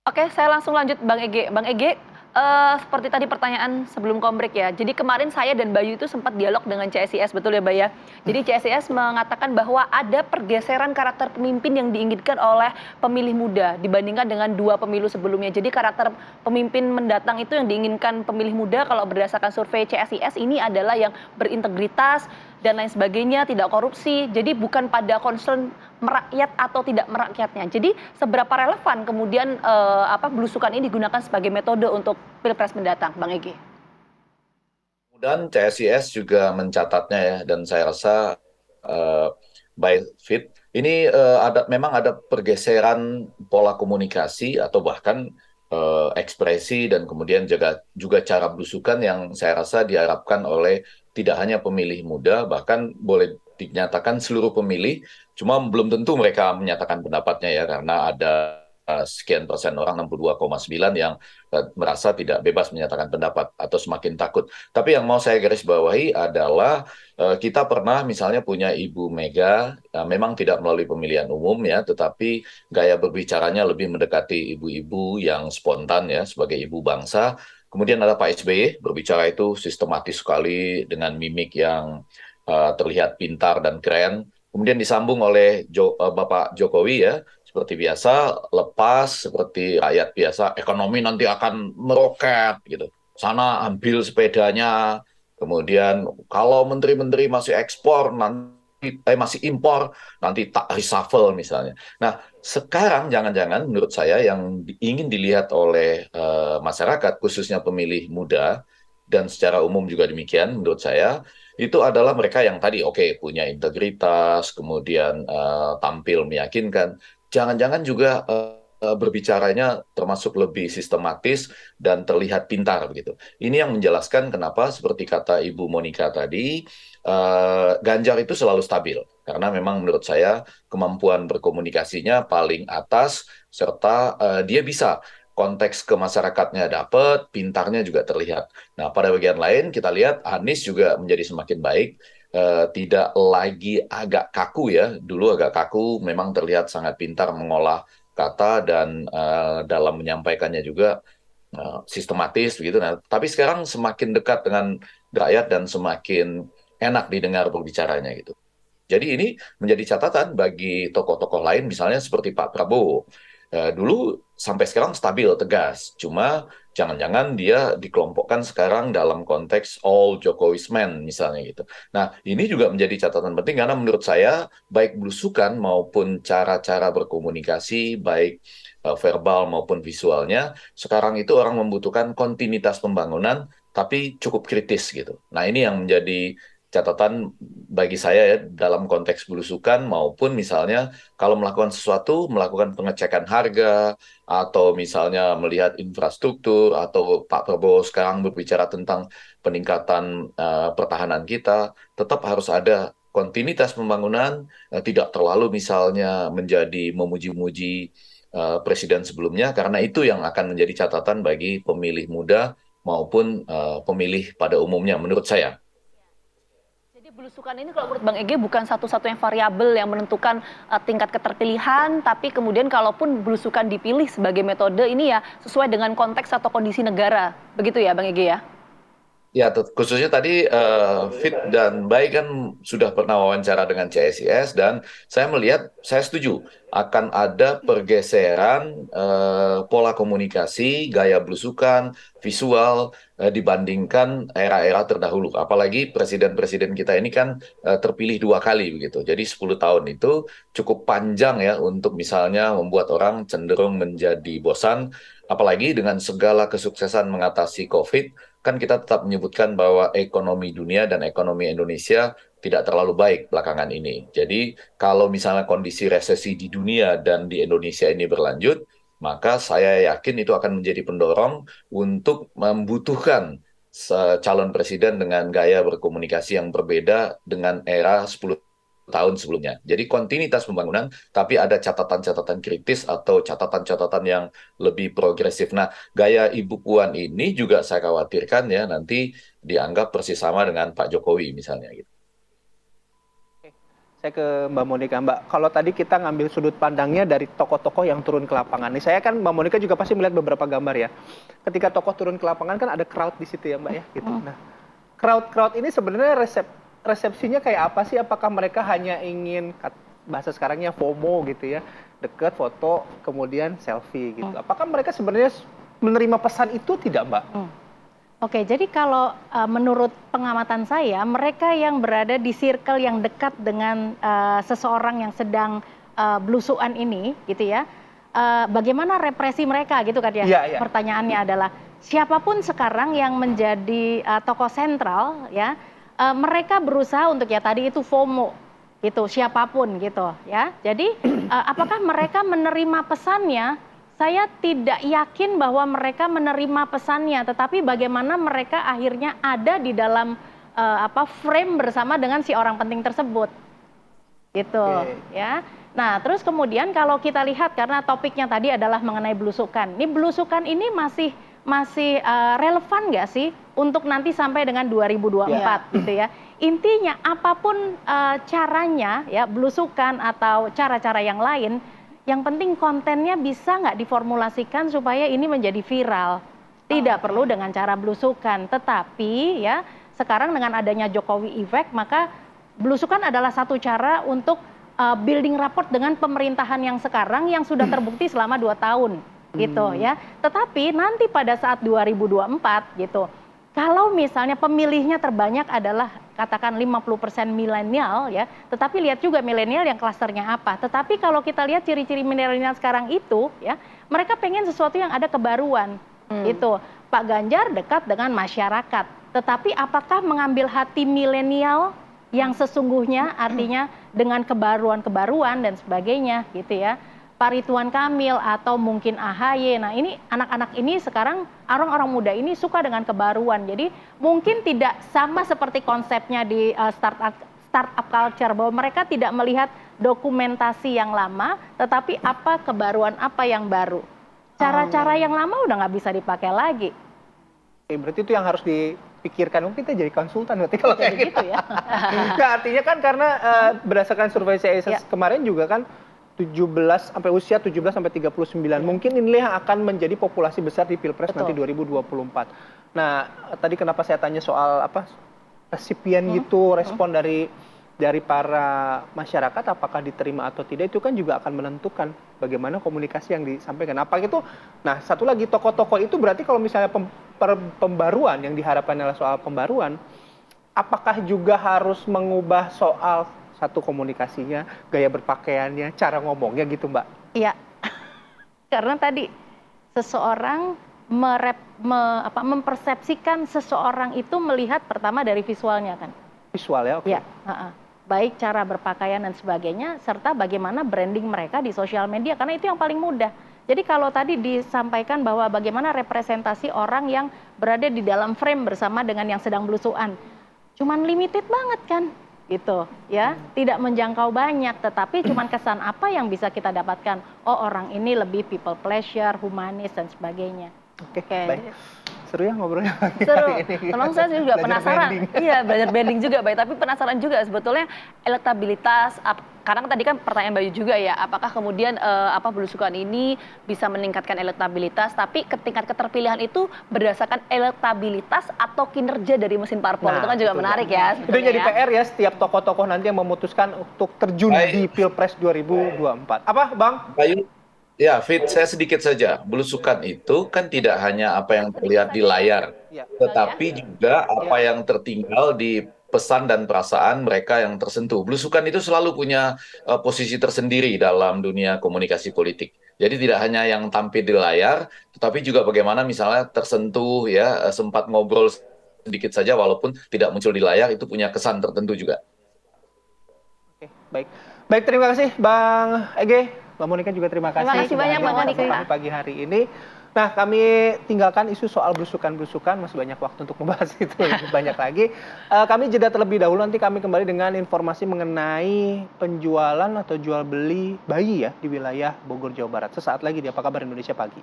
Oke, saya langsung lanjut Bang Ege. Bang Ege, seperti tadi pertanyaan sebelum kombrek ya. Jadi kemarin saya dan Bayu itu sempat dialog dengan CSIS, betul ya, Bay ya? Jadi CSIS mengatakan bahwa ada pergeseran karakter pemimpin yang diinginkan oleh pemilih muda dibandingkan dengan dua pemilu sebelumnya. Jadi karakter pemimpin mendatang itu yang diinginkan pemilih muda kalau berdasarkan survei CSIS ini adalah yang berintegritas dan lain sebagainya, tidak korupsi. Jadi bukan pada concern merakyat atau tidak merakyatnya. Jadi seberapa relevan kemudian belusukan ini digunakan sebagai metode untuk pilpres mendatang, Bang Egi? Dan CSIS juga mencatatnya ya, dan saya rasa eh, by fit ini memang ada pergeseran pola komunikasi atau bahkan ekspresi dan kemudian juga cara belusukan yang saya rasa diharapkan oleh tidak hanya pemilih muda, bahkan boleh dinyatakan seluruh pemilih, cuma belum tentu mereka menyatakan pendapatnya ya, karena ada sekian persen orang 62,9 yang merasa tidak bebas menyatakan pendapat atau semakin takut. Tapi yang mau saya garis bawahi adalah kita pernah misalnya punya Ibu Mega, memang tidak melalui pemilihan umum ya, tetapi gaya berbicaranya lebih mendekati ibu-ibu yang spontan ya, sebagai ibu bangsa. Kemudian ada Pak SBY, berbicara itu sistematis sekali dengan mimik yang terlihat pintar dan keren. Kemudian disambung oleh Bapak Jokowi ya, seperti biasa, lepas seperti rakyat biasa, ekonomi nanti akan meroket gitu. Sana ambil sepedanya, kemudian kalau menteri-menteri masih ekspor, nanti masih impor, nanti tak reshuffle misalnya. Nah, sekarang jangan-jangan menurut saya yang ingin dilihat oleh masyarakat, khususnya pemilih muda, dan secara umum juga demikian menurut saya, itu adalah mereka yang tadi oke punya integritas, kemudian tampil meyakinkan, jangan-jangan juga berbicaranya termasuk lebih sistematis dan terlihat pintar begitu. Ini yang menjelaskan kenapa seperti kata Ibu Monica tadi, Ganjar itu selalu stabil karena memang menurut saya kemampuan berkomunikasinya paling atas serta dia bisa konteks ke masyarakatnya dapat, pintarnya juga terlihat. Nah, pada bagian lain kita lihat Anies juga menjadi semakin baik, tidak lagi agak kaku ya. Dulu agak kaku, memang terlihat sangat pintar mengolah kata dan dalam menyampaikannya juga sistematis begitu. Nah, tapi sekarang semakin dekat dengan rakyat dan semakin enak didengar berbicaranya gitu. Jadi ini menjadi catatan bagi tokoh-tokoh lain, misalnya seperti Pak Prabowo. Dulu sampai sekarang stabil, tegas. Cuma jangan-jangan dia dikelompokkan sekarang dalam konteks all Jokowi's men, misalnya gitu. Nah, ini juga menjadi catatan penting karena menurut saya, baik belusukan maupun cara-cara berkomunikasi, baik verbal maupun visualnya, sekarang itu orang membutuhkan kontinuitas pembangunan, tapi cukup kritis gitu. Nah, ini yang menjadi catatan bagi saya ya, dalam konteks belusukan maupun misalnya kalau melakukan sesuatu, melakukan pengecekan harga atau misalnya melihat infrastruktur atau Pak Prabowo sekarang berbicara tentang peningkatan pertahanan kita, tetap harus ada kontinuitas pembangunan, tidak terlalu misalnya menjadi memuji-muji presiden sebelumnya karena itu yang akan menjadi catatan bagi pemilih muda maupun pemilih pada umumnya menurut saya. Jadi belusukan ini kalau menurut Bang Ege bukan satu-satunya variabel yang menentukan tingkat keterpilihan, tapi kemudian kalaupun belusukan dipilih sebagai metode ini ya sesuai dengan konteks atau kondisi negara. Begitu ya Bang Ege ya? Ya, khususnya tadi Fit dan Bay kan sudah pernah wawancara dengan CSIS dan saya melihat, saya setuju akan ada pergeseran pola komunikasi, gaya belusukan, visual dibandingkan era-era terdahulu. Apalagi presiden-presiden kita ini kan terpilih dua kali begitu. Jadi 10 tahun itu cukup panjang ya untuk misalnya membuat orang cenderung menjadi bosan. Apalagi dengan segala kesuksesan mengatasi COVID, kan kita tetap menyebutkan bahwa ekonomi dunia dan ekonomi Indonesia tidak terlalu baik belakangan ini. Jadi kalau misalnya kondisi resesi di dunia dan di Indonesia ini berlanjut, maka saya yakin itu akan menjadi pendorong untuk membutuhkan calon presiden dengan gaya berkomunikasi yang berbeda dengan era 10 tahun sebelumnya. Jadi kontinuitas pembangunan, tapi ada catatan-catatan kritis atau catatan-catatan yang lebih progresif. Nah, gaya Ibu Puan ini juga saya khawatirkan ya nanti dianggap persis sama dengan Pak Jokowi misalnya gitu. Saya ke Mbak Monica. Mbak, kalau tadi kita ngambil sudut pandangnya dari tokoh-tokoh yang turun ke lapangan. Nih, saya kan Mbak Monica juga pasti melihat beberapa gambar ya. Ketika tokoh turun ke lapangan kan ada crowd di situ ya Mbak ya, gitu. Nah, crowd ini sebenarnya resepsinya kayak apa sih? Apakah mereka hanya ingin bahasa sekarangnya FOMO gitu ya, deket foto kemudian selfie gitu. Apakah mereka sebenarnya menerima pesan itu tidak Mbak? Oke, jadi kalau menurut pengamatan saya, mereka yang berada di circle yang dekat dengan seseorang yang sedang belusukan ini, gitu ya, bagaimana represi mereka, gitu kan ya? Iya. Pertanyaannya adalah siapapun sekarang yang menjadi tokoh sentral, ya, mereka berusaha untuk ya tadi itu FOMO, gitu, siapapun, gitu, ya. Jadi apakah mereka menerima pesannya? Saya tidak yakin bahwa mereka menerima pesannya, tetapi bagaimana mereka akhirnya ada di dalam frame bersama dengan si orang penting tersebut, gitu, ya. Nah, terus kemudian kalau kita lihat karena topiknya tadi adalah mengenai belusukan, ini belusukan ini masih relevan nggak sih untuk nanti sampai dengan 2024, gitu ya. Intinya apapun caranya, ya belusukan atau cara-cara yang lain. Yang penting kontennya bisa nggak diformulasikan supaya ini menjadi viral. Tidak perlu dengan cara belusukan, tetapi ya sekarang dengan adanya Jokowi Effect, maka belusukan adalah satu cara untuk building rapport dengan pemerintahan yang sekarang yang sudah terbukti selama 2 tahun, gitu ya. Tetapi nanti pada saat 2024 gitu, kalau misalnya pemilihnya terbanyak adalah katakan 50% milenial ya, tetapi lihat juga milenial yang klasternya apa. Tetapi kalau kita lihat ciri-ciri milenial sekarang itu ya, mereka pengen sesuatu yang ada kebaruan. Itu Pak Ganjar dekat dengan masyarakat. Tetapi apakah mengambil hati milenial yang sesungguhnya artinya dengan kebaruan-kebaruan dan sebagainya gitu ya. Pak Ridwan Kamil atau mungkin AHY. Nah ini anak-anak ini sekarang orang-orang muda ini suka dengan kebaruan. Jadi mungkin tidak sama seperti konsepnya di startup culture bahwa mereka tidak melihat dokumentasi yang lama, tetapi apa kebaruan apa yang baru. Cara-cara yang lama udah nggak bisa dipakai lagi. Oke, berarti itu yang harus dipikirkan. Mungkin kita jadi konsultan berarti kalau kayak gitu ya. Nah, artinya kan karena berdasarkan survei CIS kemarin juga kan 17 sampai usia 17 sampai 39. Mungkin inilah yang akan menjadi populasi besar di Pilpres nanti 2024. Nah, tadi kenapa saya tanya soal resipien gitu, respon dari para masyarakat apakah diterima atau tidak itu kan juga akan menentukan bagaimana komunikasi yang disampaikan. Apa itu? Nah, satu lagi tokoh-tokoh itu berarti kalau misalnya pembaruan yang diharapkan adalah soal pembaruan, apakah juga harus mengubah soal satu komunikasinya, gaya berpakaiannya, cara ngomongnya gitu Mbak? Iya, karena tadi seseorang mempersepsikan seseorang itu melihat pertama dari visualnya kan. Visual ya, oke. Ya, baik cara berpakaian dan sebagainya, serta bagaimana branding mereka di sosial media, karena itu yang paling mudah. Jadi kalau tadi disampaikan bahwa bagaimana representasi orang yang berada di dalam frame bersama dengan yang sedang belusukan, cuman limited banget kan. Gitu ya, tidak menjangkau banyak, tetapi cuman kesan apa yang bisa kita dapatkan, oh orang ini lebih people pleasure, humanis dan sebagainya. Oke. Baik. Seru ya ngobrolnya seru. hari ini. Memang saya juga penasaran. Iya, belajar branding juga, baik. Tapi penasaran juga sebetulnya elektabilitas. Karena tadi kan pertanyaan Bayu juga ya, apakah kemudian belusukan ini bisa meningkatkan elektabilitas? Tapi tingkat keterpilihan itu berdasarkan elektabilitas atau kinerja dari mesin parpol. Itu kan juga menarik ya. Itu jadi PR ya setiap tokoh-tokoh nanti yang memutuskan untuk terjun di Pilpres 2024. Apa, Bang? Bayu, ya, Fit, saya sedikit saja. Belusukan itu kan tidak hanya apa yang terlihat di layar, tetapi juga apa yang tertinggal di pesan dan perasaan mereka yang tersentuh. Belusukan itu selalu punya posisi tersendiri dalam dunia komunikasi politik. Jadi tidak hanya yang tampil di layar, tetapi juga bagaimana misalnya tersentuh ya, sempat ngobrol sedikit saja walaupun tidak muncul di layar, itu punya kesan tertentu juga. Oke, baik. Baik, terima kasih Bang Ege. Mbak Monica juga terima kasih. Terima kasih banyak Mbak Monica. Pagi hari ini. Nah, kami tinggalkan isu soal belusukan-belusukan, masih banyak waktu untuk membahas itu lebih banyak lagi. Kami jeda terlebih dahulu, nanti kami kembali dengan informasi mengenai penjualan atau jual beli bayi ya di wilayah Bogor, Jawa Barat. Sesaat lagi di Apa Kabar Indonesia Pagi.